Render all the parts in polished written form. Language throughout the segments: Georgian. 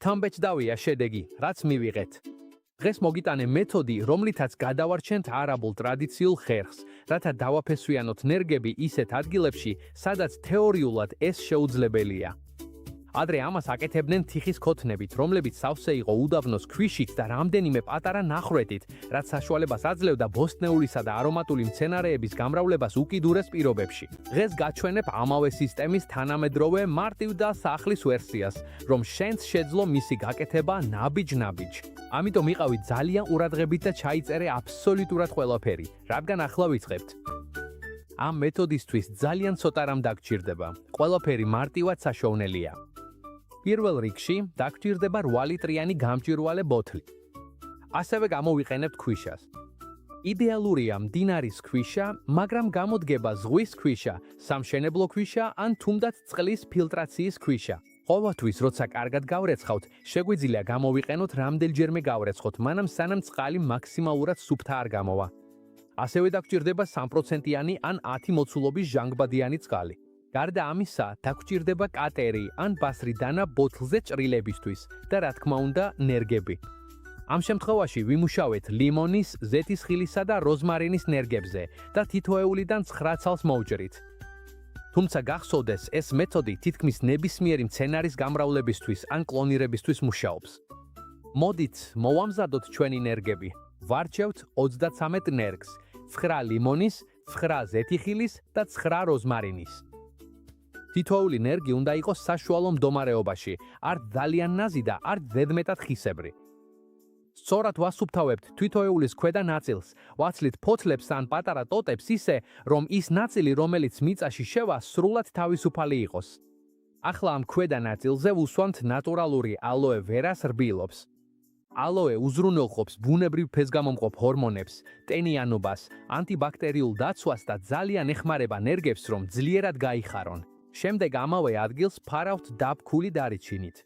შთამბეჭდავია შედეგი, რაც მივიღეთ. დღეს მოგიტანე მეთოდი, რომლითაც გადავარჩენთ არაბულ ტრადიციულ ხერხს, რათა დავაფესვიანოთ ნერგები ისეთ ადგილებში, სადაც თეორიულად ეს შეუძლებელია. ადრე ამას აკეთებდნენ თიხის ქოთნებით, რომლებიც სავსე იყო უდაბნოს ქვიშით და რამდენიმე პატარა ნახრეთით, რაც საშუალებას აძლევდა ბოსტნეულისა და არომატული მცენარეების გამრავლებას უკიდურეს პირობებში. დღეს გაჩვენებ ამავე სისტემის თანამედროვე მარტივ და სახლის ვერსიას, რომ შენც შეძლო მისი გაკეთება ნაბიჯ-ნაბიჯ. ამიტომ იყავით ძალიან ყურადღებით და ჩაიწერე აბსოლუტურად ყველაფერი, რადგან ახლა ვიწყებთ. ამ მეთოდისთვის ძალიან ცოტა რამ დაგჭირდება. ყველაფერი მარტივად საშუალია. პირველ რიგში დაგჭირდება 8 ლიტრიანი გამჭვირვალე ბოთლი. ასევე გამოვიყენებთ ქვიშას. იდეალურია მდინარის ქვიშა, მაგრამ გამოდგება ზღვის ქვიშა, სამშენებლო ქვიშა ან თუნდაც წყლის ფილტრაციის ქვიშა. ყოველთვის როცა კარგად გავრეცხავთ, შეგვიძლია გამოვიყენოთ რამდენჯერმე გავრეცხოთ, მანამ სანამ წყალი მაქსიმალურად სუფთა არ გამოვა. ასევე დაგჭირდება 3%-იანი ან 10 მოცულობის ჟანგბადიანი წყალი. გარდა ამისა, დაგჭირდება კატერი ან ბასრი დანა ბოთლზე ჭრილებისთვის და რა თქმა უნდა, ნერგები. ამ შემთხვევაში ვიმუშავეთ ლიმონის, ზეთისხილისა და როზმარინის ნერგებზე და თითოეულიდან 9 ცალს მოვჭრით. თუმცა გახსოვდეს, ეს მეთოდი თითქმის ნებისმიერი მცენარის გამრავლებისთვის ან კლონირებისთვის მუშაობს. მოდით, მოვამზადოთ ჩვენი ნერგები. ვარჩევთ 33 ნერგს, 9 ლიმონის, 9 ზეთიხილის და 9 როზმარინის. თითოეული ნერგი უნდა იყოს საშუალო მდგომარეობაში, არ ძალიან ნაზი და არ ზედმეტად ხისებრი. სწორად ვასუფთავებთ თითოეულის ქვედა ნაწილს, ვაცლით ფოთლებს ან პატარა ტოტებს ისე, რომ ის ნაწილი, რომელიც მიწაში შევა, სრულად თავისუფალი იყოს. ახლა ამ ქვედა ნაწილზე ვუსვამთ ნატურალური ალოე ვერას რბილობს. ალოე უზრუნველყოფს ბუნებრივ ფესგამომყოფ ჰორმონებს, ტენიანობას, ანტიბაქტერიულ დაცვას და ძალიან ეხმარება ნერგებს, რომ ძლიერად გაიხარონ. შემდეგ ამავე ადგილს ფარავთ დაბქული დარიჩინით.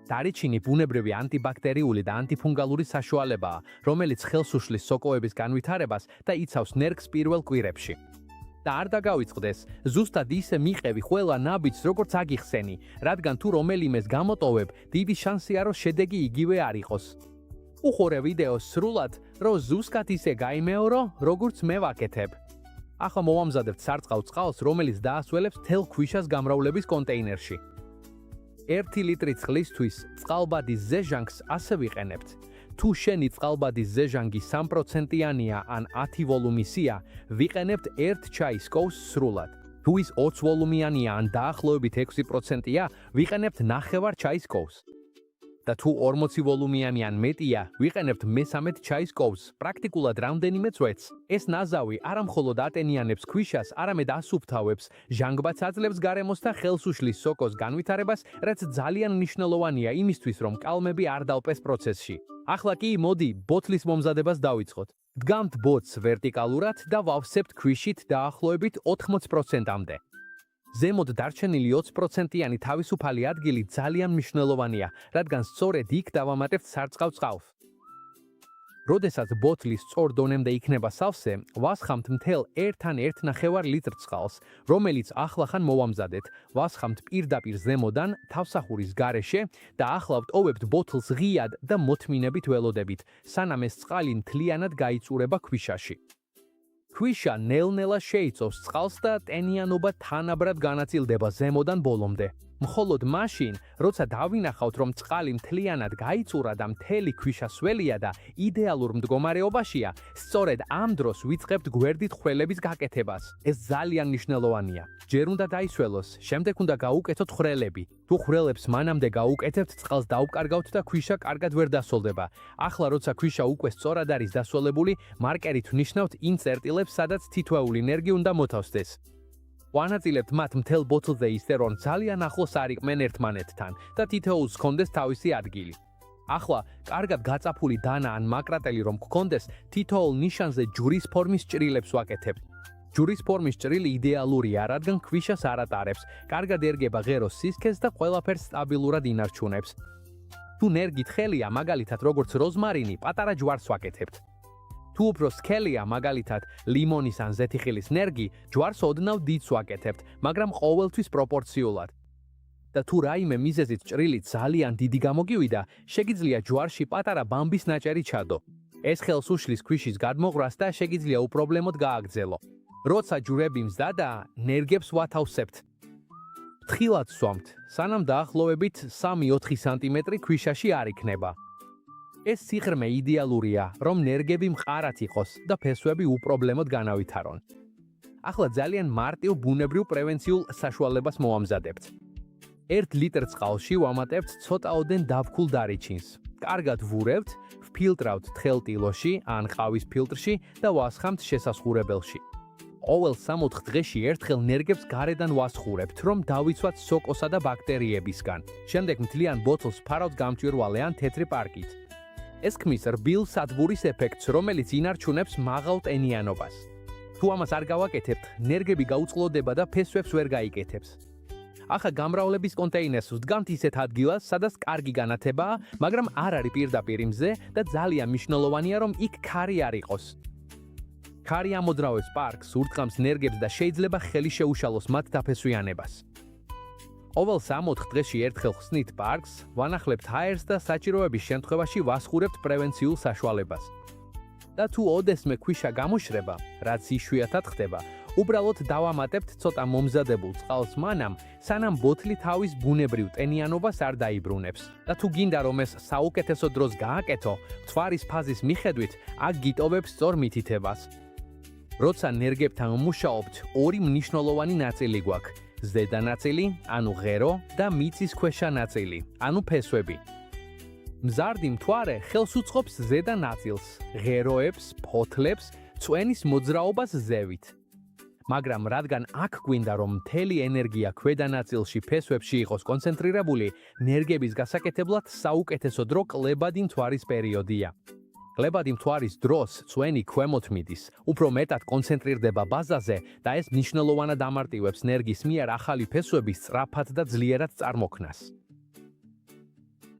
დარიჩინი ბუნებრივი ანტიბაქტერიული და ანტიფუნგალური საშუალებაა, რომელიც ხელს უშლის სოკოების განვითარებას და იცავს ნერგს პირველ კვირებში. და არ დაგავიწყდეს, ზუსტად ისე მიყევი ყველა ნაბიჯს, როგორც აგიხსენი, რადგან თუ რომელიმეს გამოტოვებ, დიდი შანსია, რომ შედეგი იგივე არ იყოს. უხურე ვიდეოს სრულად, რომ ზუსტად ისე გაიმეორო, როგორც მე ვაკეთებ. ახლა მოვამზადებთ სარწყავ წყალს, რომელიც დაასველებს მთელ ქვიშას გამრავლების კონტეინერში. 1 ლიტრი წყლისთვის წყალბადის ზეჟანგს ასე ვიყენებთ. თუ შენი წყალბადის ზეჟანგი 3%-იანია ან 10 ვოლუმისია, ვიყენებთ 1 ჩაის კოვს სრულად. თუ ის 20 ვოლუმიანია ან დაახლოებით 6%-ია, ვიყენებთ 9 ჩაის კოვს. და თუ 40 ვოლუმიანი ან მეტია, ვიყენებთ 13 ჩაის კოვს, პრაქტიკულად რამდენიმე წვეთს. ეს ნაზავი არა მხოლოდ ატენიანებს ქვიშას, არამედ ასუფთავებს, ჟანგბადს აძლევს გარემოს და ხელს უშლის სოკოს განვითარებას, რაც ძალიან მნიშვნელოვანია იმისთვის, რომ კალმები არ დავპეს პროცესში. ახლა კი მოდი ბოთლის მომზადებას დავიწყოთ. დგამთ ბოთლს ვერტიკალურად და ვავსებთ ქვიშით დაახლოებით 80%-მდე. ზემოთ დარჩენილი 20%-იანი თავისუფალი ადგილი ძალიან მნიშვნელოვანია, რადგან სწორედ იქ დავამატებთ სარწყავ წყალს. როდესაც ბოთლის სწორ დონემდე იქნება სავსე, ვასხამთ მთელ 1-1.5 ლიტრ წყალს, რომელიც ახლახან მოვამზადეთ, ვასხამთ პირდაპირ ზემოდან თავსახურის გარეშე და ახლა ვტოვებთ ბოთლს ღიად და მოთმინებით ველოდებით, სანამ ეს წყალი მთლიანად გაიწურება ქვიშაში. ქვიშა ნელ-ნელა შეიცავს წყალს და ტენიანობა თანაბრად განაწილდება ზემოდან ბოლომდე. მხოლოდ მაშინ, როცა დავინახავთ, რომ წყალი მთლიანად გაიწურა და მთელი ქვიშა სველია და იდეალურ მდგომარეობაშია, სწორედ ამ დროს ვიწყებთ გვერდით ხვრელების გაკეთებას. ეს ძალიან მნიშვნელოვანია. ჯერ უნდა დაისველოს, შემდეგ უნდა გაუკეთოთ ხვრელები. თუ ხვრელებს მანამდე გაუკეთებთ, წყალს დაუკარგავთ და ქვიშა კარგად ვერ დასოლდება. ახლა როცა ქვიშა უკვე სწორად არის დასოლებული, მარკერით ვნიშნავთ იმ წერტილებს, სადაც თითოეული ნერგი უნდა მოთავსდეს. ვანაწილებთ მათ მთელ ბოთლზე ისე, რომ ძალიან ახლოს არ იყვნენ ერთმანეთთან და თითოეულს ჰქონდეს თავისი ადგილი. ახლა, კარგად გაწაფული დანა ან მაკრატელი რომ გქონდეს, თითოეულ ნიშანზე ჯვრის ფორმის ჭრილებს ვაკეთებთ. ჯვრის ფორმის ჭრილი იდეალურია, რადგან ქვიშას არ ატარებს, კარგად ერგება ღეროს სისქეს და ყველაფერს სტაბილურად ინარჩუნებს. თუ ნერგი თხელია, მაგალითად როგორც როზმარინი, პატარა ჯვარს ვაკეთებთ. თუ უფრო სქელია, მაგალითად ლიმონის ან ზეთიხილის ნერგი, ჯვარს ოდნავ დიდს ვაკეთებთ, მაგრამ ყოველთვის პროპორციულად. და თუ რაიმე მიზეზით ჭრილი ძალიან დიდი გამოგივიდა, შეგიძლია ჯვარში პატარა ბამბის ნაჭერი ჩადო. ეს ხელს უშლის ქვიშის გადმოღრას და შეგიძლია უპრობლემოდ გააგრძელო. როცა ჯვრები მზდადა, ნერგებს ვათავსებთ. თხილად სვამთ, სანამ დაახლოებით 3-4 სანტიმეტრი ქვიშაში არ იქნება. ეს სიღრმე იდეალურია, რომ ნერგები მყარად იყოს და ფესვები უპრობლემოდ განავითარონ. ახლა ძალიან მარტივ ბუნებრივ პრევენციულ საშუალებას მოვამზადებთ. 1 ლიტრ წყალში ვამატებთ ცოტაოდენ დავქულ დარიჩინს. კარგად ვურავთ, ვფილტრავთ თხელტილოში ან ყავის ფილტრში და ვასხამთ შესასხურებელში. ყოველ 3-4 დღეში ერთხელ ნერგებს გარედან ვასხურებთ, რომ დავიცვათ სოკოსა და ბაქტერიებისგან. შემდეგ მთლიან ბოთლს ფარავთ გამჭვირვალე ან თეთრი პარკით. ეს ქმნის რბილ სადგურის ეფექტს, რომელიც ინარჩუნებს მაღალ ტენიანობას. თუ ამას არ გავაკეთებთ, ნერგები გაუწყლოდება და ფესვებს ვერ გაიკეთებს. ახლა გამრავლების კონტეინერს ვდგამთ ისეთ ადგილას, სადაც კარგი განათებაა, მაგრამ არ არის პირდაპირ მზე და ძალიან მნიშვნელოვანია, რომ იქ ქარი არ იყოს. ქარი ამოძრავებს პარკს, ურტყამს ნერგებს და შეიძლება ხელი შეუშალოს მათ დაფესვიანებას. ყოველ 3-4 დღეში ერთხელ ხსნით პარკს, ვანახლებთ ჰაერს და საჭიროების შემთხვევაში ვასხურებთ პრევენციულ საშუალებას. და თუ ოდესმე ქვიშა გამოშრება, რაც იშვიათად ხდება, უბრალოდ დავამატებთ ცოტა მომზადებულ წყალს მანამ, სანამ ბოთლი თავის ბუნებრივ ტენიანობას არ დაიბრუნებს. და თუ გინდა რომ ეს საუკეთესო დროს გააკეთო, მთვარის ფაზის მიხედვით, აქ გიტოვებ სწორ მითითებას. როცა ნერგებთან ვმუშაობთ, 2 მნიშვნელოვანი ნაწილი გვაქვს: ზედა ნაწილი, ანუ ღერო და მიწისქვეშა ნაწილი, ანუ ფესვები. მზარდი მთვარე ხელს უწყობს ზედა ნაწილს, ღეროებს, ფოთლებს, წვენის მოძრაობას ზევით. მაგრამ რადგან აქ გვინდა რომ მთელი ენერგია ქვედა ნაწილში ფესვებში იყოს კონცენტრირებული, ნერგების გასაკეთებლად საუკეთესო დრო კლებადი მთვარის პერიოდია. კლებადი მთვარის დროს წვენი ქვემოთ მიდის, უფრო მეტად კონცენტრირდება ბაზაზე და ეს მნიშვნელოვნად ამარტივებს ნერგის მიერ ახალი ფესვების სწრაფად და ძლიერად წარმოქმნას.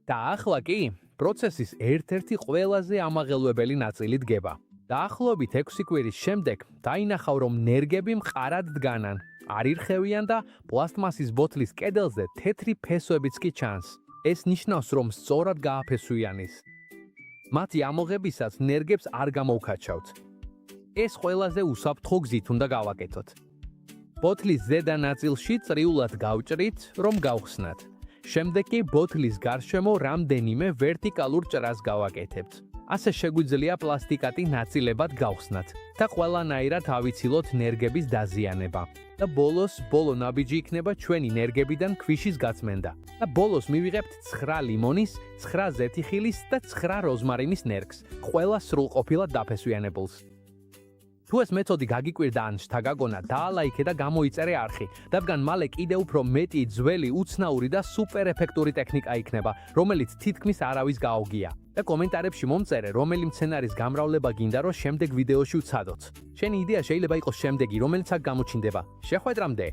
და ახლა კი, პროცესის ერთ-ერთი ყველაზე ამაღელვებელი ნაწილი დგება. დაახლოებით 6 კვირის შემდეგ დაინახავ, რომ ნერგები მყარად დგანან, არ ირხევიან და პლასტმასის ბოთლის კედელზე თეთრი ფესვებიც კი ჩანს. ეს ნიშნავს, რომ სწორად გააფესვიანეს. მათი ამოღებისას ნერგებს არ გამოვქაჩავთ. ეს ყველაზე უსაფრთხო გზით უნდა გავაკეთოთ. ბოთლის ზედა ნაწილში წრიულად გავჭრით, რომ გავხსნათ. შემდეგ კი ბოთლის გარშემო რამდენიმე ვერტიკალურ ჭრას გავაკეთებთ. ასე შეგვიძლია პლასტიკატი ნაწილებად გავხსნათ და ყველანაირად ავიცილოთ ნერგების დაზიანება. და ბოლო ნაბიჯი იქნება ჩვენი ნერგებიდან ქვიშის გაწმენდა. და ბოლოს მივიღებთ 9 ლიმონის, 9 ზეთიხილის და 9 როზმარინის ნერგს, ყველა სრულყოფილად დაფესვიანებულს. თუ ეს მეთოდი გაგიკვირდა ან შთაგაგონა, დაალაიქე და გამოიწერე არხი. დადგან მალე კიდევ უფრო მეტი ძველი, უცნაური და სუპერ ეფექტური ტექნიკა იქნება, რომელიც თითქმის არავის გაუგია. და კომენტარებში მომწერე, რომელი მცენარის გამრავლება გინდა, რომ შემდეგ ვიდეოში ვცადოთ. შენი იდეა შეიძლება იყოს შემდეგი, რომელიც აქ გამოჩნდება. შეხვედრამდე.